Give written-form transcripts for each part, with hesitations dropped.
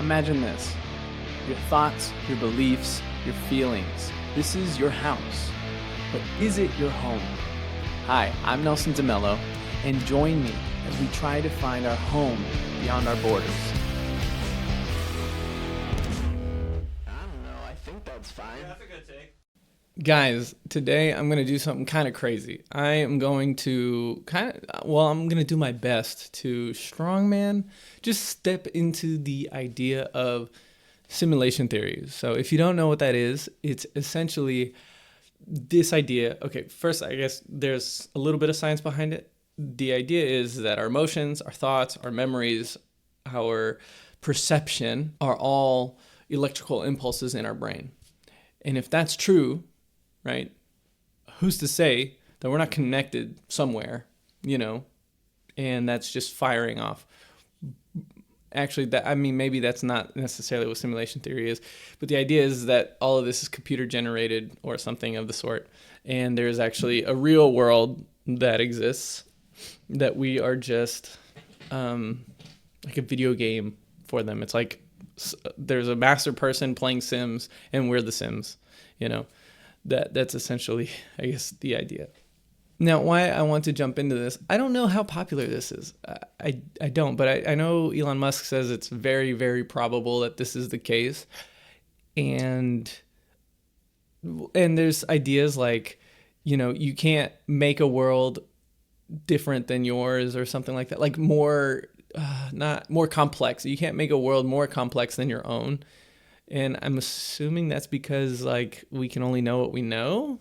Imagine this. Your thoughts, your beliefs, your feelings. This is your house. But is it your home? Hi, I'm Nelson DeMello, and join me as we try to find our home beyond our borders. I don't know. I think that's fine. Yeah, that's a good take. Guys, today I'm going to do something kind of crazy. I am going to I'm going to do my best to strongman, just step into the idea of simulation theories. So if you don't know what that is, it's essentially this idea. Okay, first, I guess there's a little bit of science behind it. The idea is that our emotions, our thoughts, our memories, our perception are all electrical impulses in our brain. And if that's true, right, who's to say that we're not connected somewhere, and that's just firing off? Actually, maybe that's not necessarily what simulation theory is, but the idea is that all of this is computer generated or something of the sort, and there's actually a real world that exists that we are just like a video game for them. It's like there's a master person playing Sims, and we're the Sims, That's essentially, I guess, the idea. Now, why I want to jump into this, I don't know how popular this is. I don't, but I know Elon Musk says it's very, very probable that this is the case. And there's ideas like, you can't make a world different than yours or something like that. Like not more complex. You can't make a world more complex than your own. And I'm assuming that's because we can only know what we know.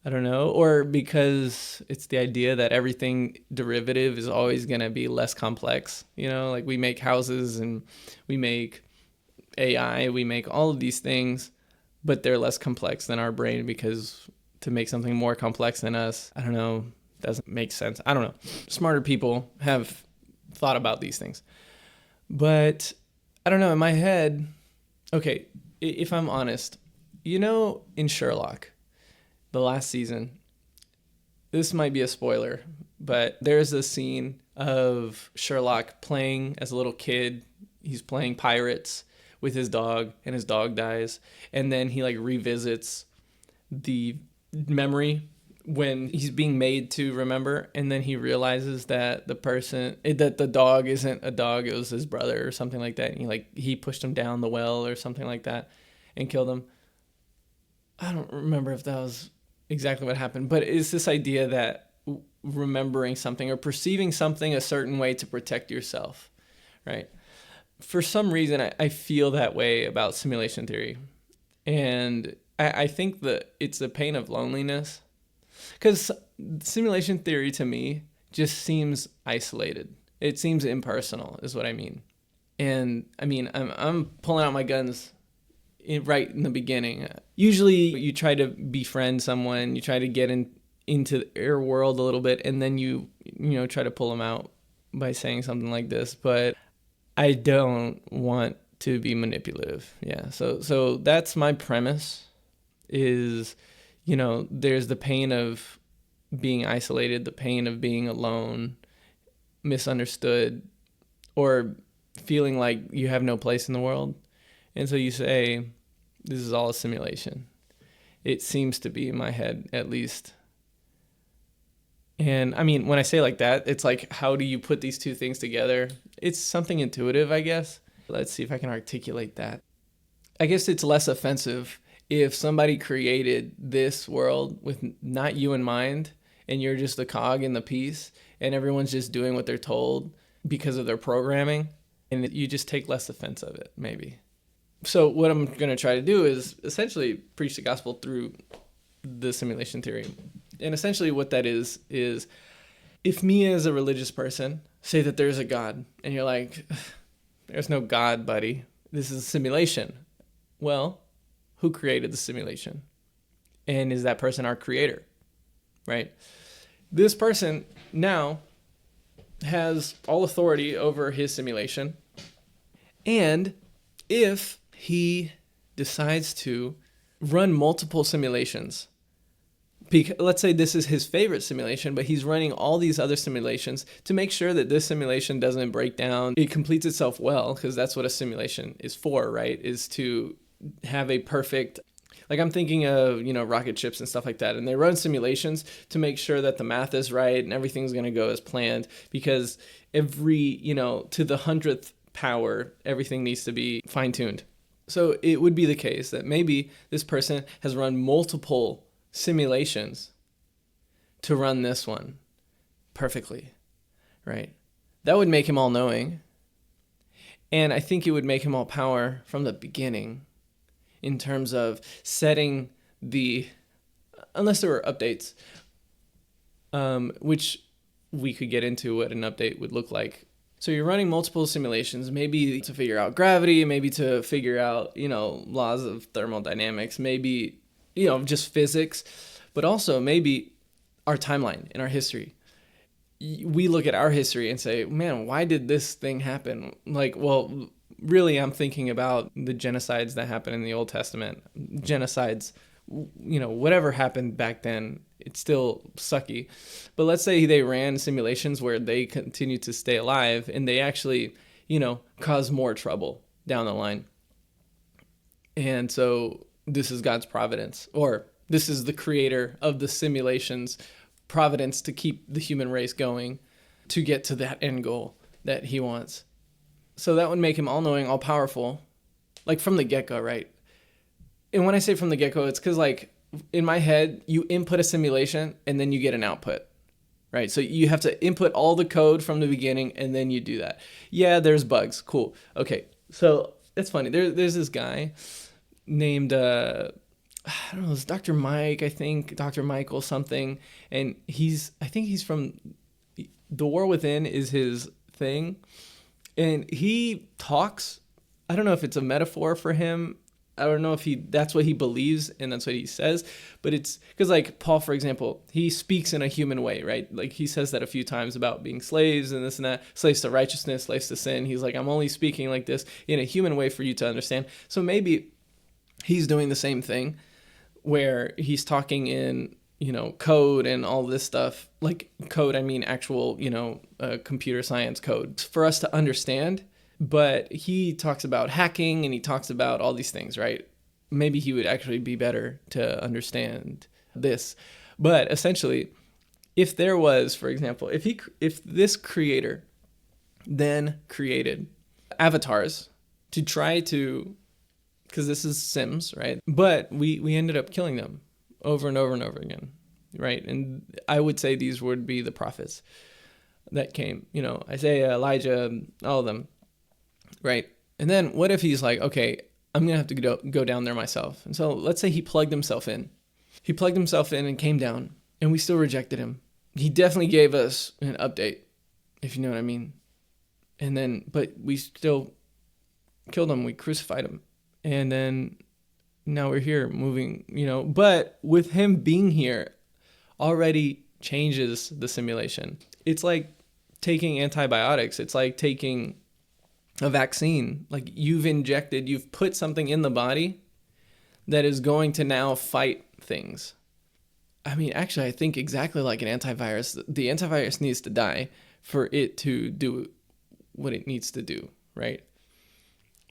I don't know. Or because it's the idea that everything derivative is always going to be less complex. Like we make houses and we make AI, we make all of these things, but they're less complex than our brain because to make something more complex than us, I don't know, doesn't make sense. I don't know. Smarter people have thought about these things. But I don't know, in my head, okay, if I'm honest, in Sherlock, the last season, this might be a spoiler, but there's a scene of Sherlock playing as a little kid. He's playing pirates with his dog, and his dog dies. And then he revisits the memory when he's being made to remember, and then he realizes that the dog isn't a dog, it was his brother or something like that, and he pushed him down the well or something like that and killed him. I don't remember if that was exactly what happened, but it's this idea that remembering something or perceiving something a certain way to protect yourself, right? For some reason, I feel that way about simulation theory, and I think that it's the pain of loneliness. Because simulation theory to me just seems isolated. It seems impersonal is what I mean. And I'm pulling out my guns right in the beginning. Usually you try to befriend someone, you try to get into their world a little bit, and then you try to pull them out by saying something like this. But I don't want to be manipulative. Yeah. So that's my premise is, there's the pain of being isolated, the pain of being alone, misunderstood, or feeling like you have no place in the world. And so you say, this is all a simulation. It seems to be in my head, at least. And when I say like that, it's like, how do you put these two things together? It's something intuitive, I guess. Let's see if I can articulate that. I guess it's less offensive if somebody created this world with not you in mind, and you're just a cog in the piece, and everyone's just doing what they're told because of their programming, and you just take less offense of it, maybe. So what I'm going to try to do is essentially preach the gospel through the simulation theory. And essentially what that is if me as a religious person say that there's a God, and you're like, there's no God, buddy. This is a simulation. Well, who created the simulation? And is that person our creator? Right? This person now has all authority over his simulation. And if he decides to run multiple simulations let's say this is his favorite simulation, but he's running all these other simulations to make sure that this simulation doesn't break down. It completes itself well, because that's what a simulation is for, right? Is to have a perfect, like I'm thinking of, rocket ships and stuff like that. And they run simulations to make sure that the math is right and everything's going to go as planned, because every, to the 100th power, everything needs to be fine-tuned. So it would be the case that maybe this person has run multiple simulations to run this one perfectly, right? That would make him all-knowing. And I think it would make him all power from the beginning in terms of setting unless there were updates, which we could get into what an update would look like. So you're running multiple simulations, maybe to figure out gravity, maybe to figure out, laws of thermodynamics, maybe, just physics, but also maybe our timeline in our history. We look at our history and say, man, why did this thing happen? Like, well, really, I'm thinking about the genocides that happened in the Old Testament. Genocides, whatever happened back then, it's still sucky. But let's say they ran simulations where they continued to stay alive and they actually, cause more trouble down the line. And so this is God's providence, or this is the creator of the simulations' providence to keep the human race going, to get to that end goal that he wants. So that would make him all-knowing, all-powerful, like from the get-go, right? And when I say from the get-go, it's because, like, in my head, you input a simulation and then you get an output, right? So you have to input all the code from the beginning and then you do that. Yeah, there's bugs. Cool. Okay, so it's funny. There's this guy named, I don't know, it's Dr. Mike, I think, Dr. Michael something. And I think he's from, The War Within is his thing. And he talks, I don't know if it's a metaphor for him. I don't know if that's what he believes and that's what he says, but it's because, like, Paul, for example, he speaks in a human way, right? Like, he says that a few times about being slaves and this and that, slaves to righteousness, slaves to sin. He's like, I'm only speaking like this in a human way for you to understand. So maybe he's doing the same thing where he's talking in, code and all this stuff. Like code, I mean actual, computer science code for us to understand. But he talks about hacking and he talks about all these things, right? Maybe he would actually be better to understand this. But essentially, if there was, for example, if this creator then created avatars to try to, because this is Sims, right? But we ended up killing them over and over and over again, right? And I would say these would be the prophets that came, Isaiah, Elijah, all of them. Right. And then what if he's like, okay, I'm going to have to go down there myself. And so let's say he plugged himself in. He plugged himself in and came down and we still rejected him. He definitely gave us an update, if you know what I mean. And then, but we still killed him. We crucified him. And then now we're here moving, but with him being here already changes the simulation. It's like taking antibiotics. It's like taking a vaccine. Like you've put something in the body that is going to now fight things. I mean, actually, I think exactly like an antivirus, the antivirus needs to die for it to do what it needs to do, right?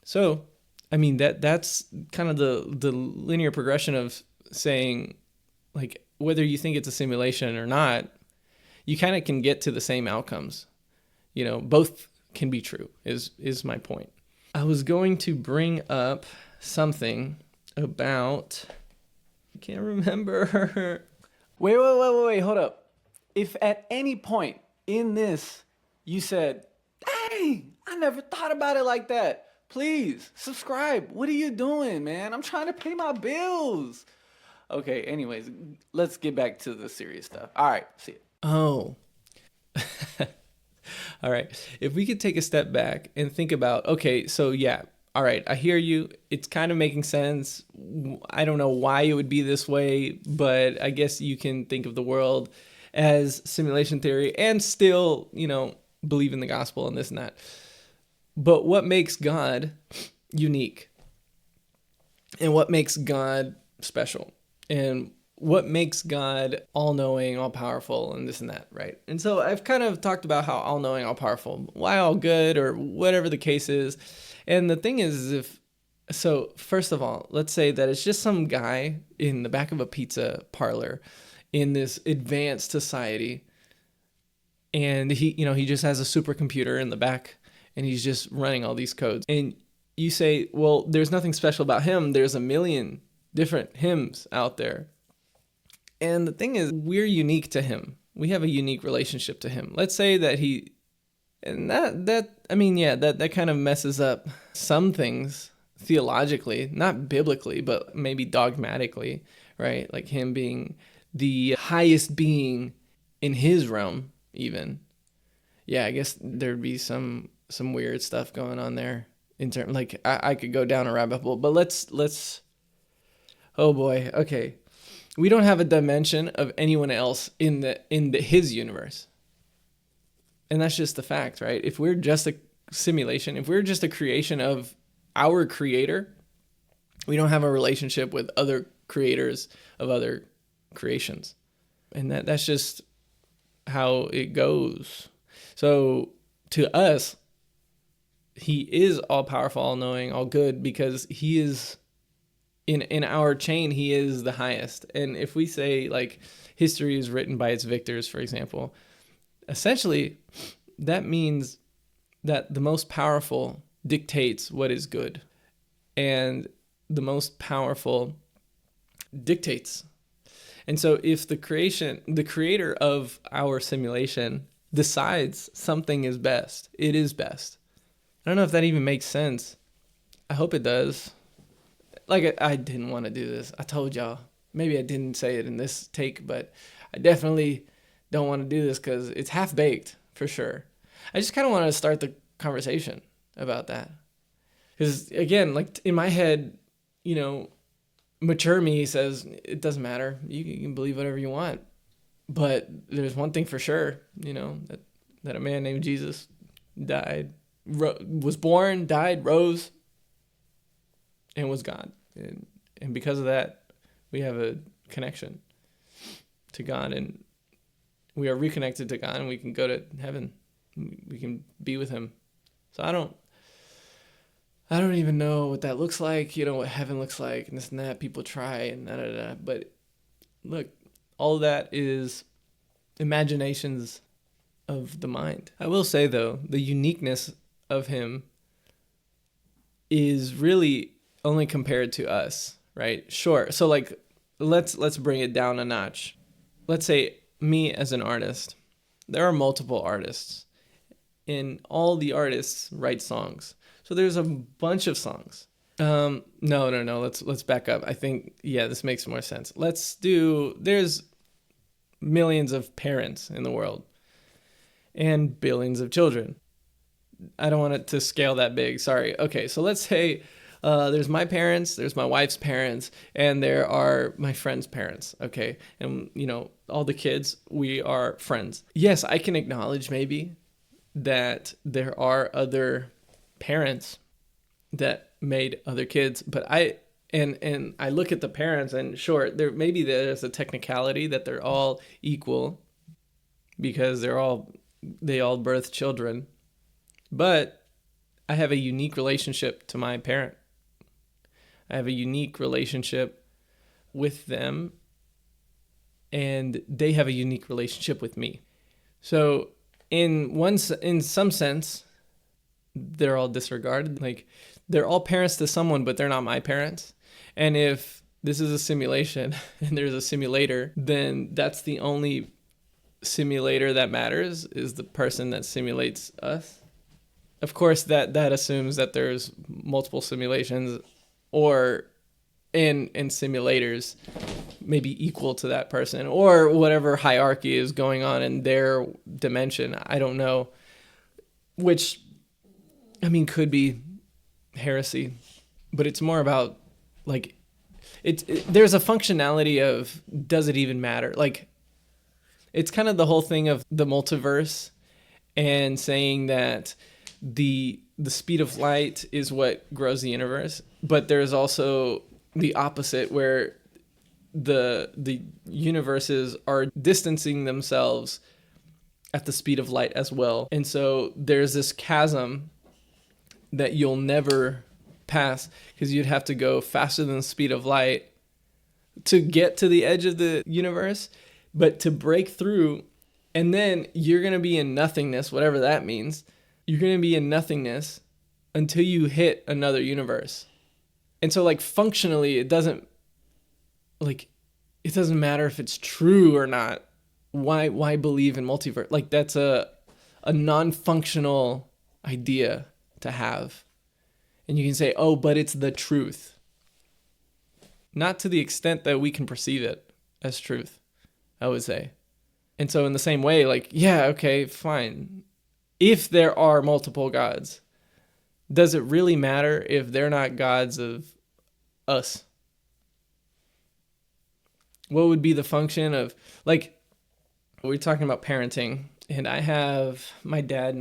So, I mean, that's kind of the linear progression of saying, like, whether you think it's a simulation or not, you kind of can get to the same outcomes. Both can be true is my point. I was going to bring up something about, I can't remember. Wait, hold up. If at any point in this you said, hey, I never thought about it like that, please subscribe. What are you doing, man? I'm trying to pay my bills. Okay, anyways, let's get back to the serious stuff. All right, see it. Oh. All right. If we could take a step back and think about, okay, so yeah, all right, I hear you. It's kind of making sense. I don't know why it would be this way, but I guess you can think of the world as simulation theory and still, believe in the gospel and this and that. But what makes God unique? And what makes God special? And what makes God all-knowing, all-powerful, and this and that, right? And so I've kind of talked about how all-knowing, all-powerful, why all good, or whatever the case is. And the thing is, first of all, let's say that it's just some guy in the back of a pizza parlor in this advanced society, and he just has a supercomputer in the back, and he's just running all these codes. And you say, well, there's nothing special about him. There's a million different hymns out there. And the thing is, we're unique to him. We have a unique relationship to him. Let's say that that kind of messes up some things theologically, not biblically, but maybe dogmatically, right? Like him being the highest being in his realm, even. Yeah, I guess there'd be some weird stuff going on there in terms, like I could go down a rabbit hole, but let's. Oh boy, okay. We don't have a dimension of anyone else in his universe. And that's just the fact, right? If we're just a simulation, if we're just a creation of our creator, we don't have a relationship with other creators of other creations. And that's just how it goes. So to us, he is all powerful, all knowing, all good, because he is in our chain, he is the highest. And if we say like history is written by its victors, for example, essentially that means that the most powerful dictates what is good, and the most powerful dictates. And so if the creator of our simulation decides something is best, it is best. I don't know if that even makes sense. I hope it does. Like, I didn't want to do this. I told y'all. Maybe I didn't say it in this take, but I definitely don't want to do this because it's half-baked, for sure. I just kind of want to start the conversation about that. Because, again, like, in my head, mature me says, it doesn't matter. You can believe whatever you want. But there's one thing for sure, that a man named Jesus died, was born, died, rose, and was God. And because of that, we have a connection to God, and we are reconnected to God, and we can go to heaven. We can be with him. So I don't even know what that looks like, what heaven looks like, and this and that. People try and da. But look, all of that is imaginations of the mind. I will say, though, the uniqueness of him is really only compared to us, right? Sure. So like, let's bring it down a notch. Let's say me as an artist. There are multiple artists, and all the artists write songs. So there's a bunch of songs. No. Let's back up. I think, this makes more sense. There's millions of parents in the world and billions of children. I don't want it to scale that big. Sorry. Okay. So let's say there's my parents, there's my wife's parents, and there are my friends' parents. Okay. And, all the kids, we are friends. Yes, I can acknowledge maybe that there are other parents that made other kids, but I look at the parents, and sure, there's a technicality that they're all equal because they all birth children, but I have a unique relationship to my parent. I have a unique relationship with them, and they have a unique relationship with me. So in some sense, they're all disregarded. Like, they're all parents to someone, but they're not my parents. And if this is a simulation and there's a simulator, then that's the only simulator that matters, is the person that simulates us. Of course, that assumes that there's multiple simulations or and simulators maybe equal to that person, or whatever hierarchy is going on in their dimension. I don't know, which, could be heresy, but it's more about, like, there's a functionality of, does it even matter? Like, it's kind of the whole thing of the multiverse and saying that the speed of light is what grows the universe, but there's also the opposite, where the universes are distancing themselves at the speed of light as well. And so there's this chasm that you'll never pass, because you'd have to go faster than the speed of light to get to the edge of the universe, but to break through, and then you're going to be in nothingness, whatever that means. You're going to be in nothingness until you hit another universe. And so, like, functionally, it doesn't matter if it's true or not. Why believe in multiverse? Like, that's a non-functional idea to have. And you can say, oh, but it's the truth. Not to the extent that we can perceive it as truth, I would say. And so in the same way, like, yeah, okay, fine. If there are multiple gods, does it really matter if they're not gods of us? What would be the function of, like, we're talking about parenting, and I have my dad,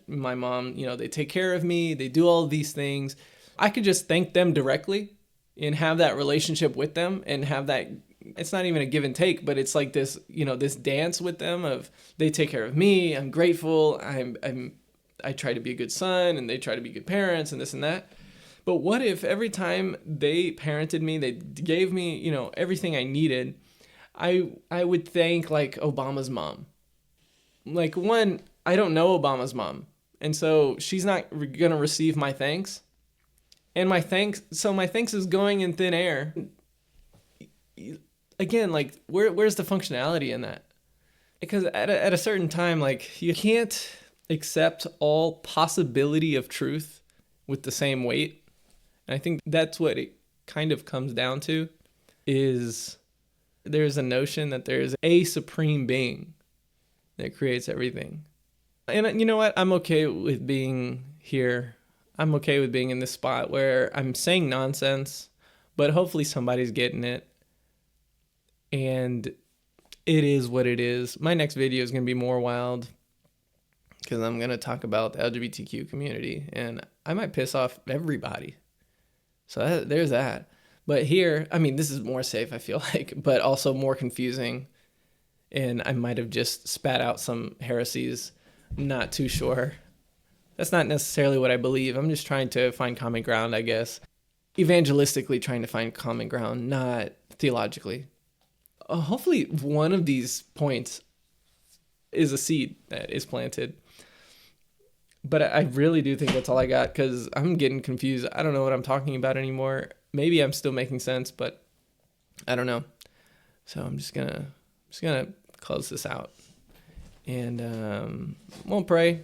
my mom, they take care of me, they do all of these things. I could just thank them directly and have that relationship with them and have that, it's not even a give and take, but it's like this, this dance with them of, they take care of me, I'm grateful, I try to be a good son, and they try to be good parents, and this and that. But what if every time they parented me, they gave me, everything I needed, I would thank, like, Obama's mom. Like, one, I don't know Obama's mom, and so she's not going to receive my thanks. And my thanks is going in thin air. Again, like, where's the functionality in that? Because at a certain time, like, you can't accept all possibility of truth with the same weight. And I think that's what it kind of comes down to, is there's a notion that there's a supreme being that creates everything. And you know what? I'm okay with being here. I'm okay with being in this spot where I'm saying nonsense, but hopefully somebody's getting it. And it is what it is. My next video is going to be more wild, because I'm going to talk about the LGBTQ community, and I might piss off everybody. So there's that. But here, I mean, this is more safe, I feel like, but also more confusing. And I might have just spat out some heresies. Not too sure. That's not necessarily what I believe. I'm just trying to find common ground, I guess. Evangelistically trying to find common ground, not theologically. Hopefully one of these points is a seed that is planted. But I really do think that's all I got, because I'm getting confused. I don't know what I'm talking about anymore. Maybe I'm still making sense, but I don't know. So I'm just gonna close this out, and won't pray,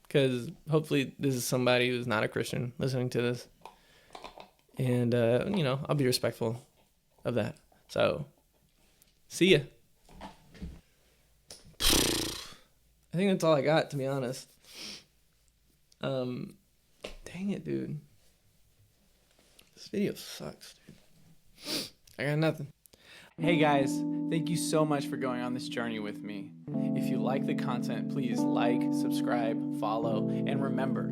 because hopefully this is somebody who's not a Christian listening to this, and I'll be respectful of that. So see ya. I think that's all I got, to be honest. Dang it, dude. This video sucks, dude. I got nothing. Hey guys, thank you so much for going on this journey with me. If you like the content, please like, subscribe, follow, and remember,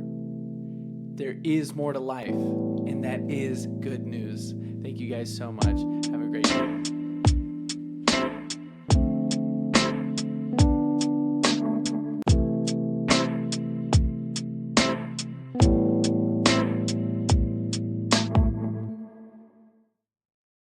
there is more to life, and that is good news. Thank you guys so much. Have a great day.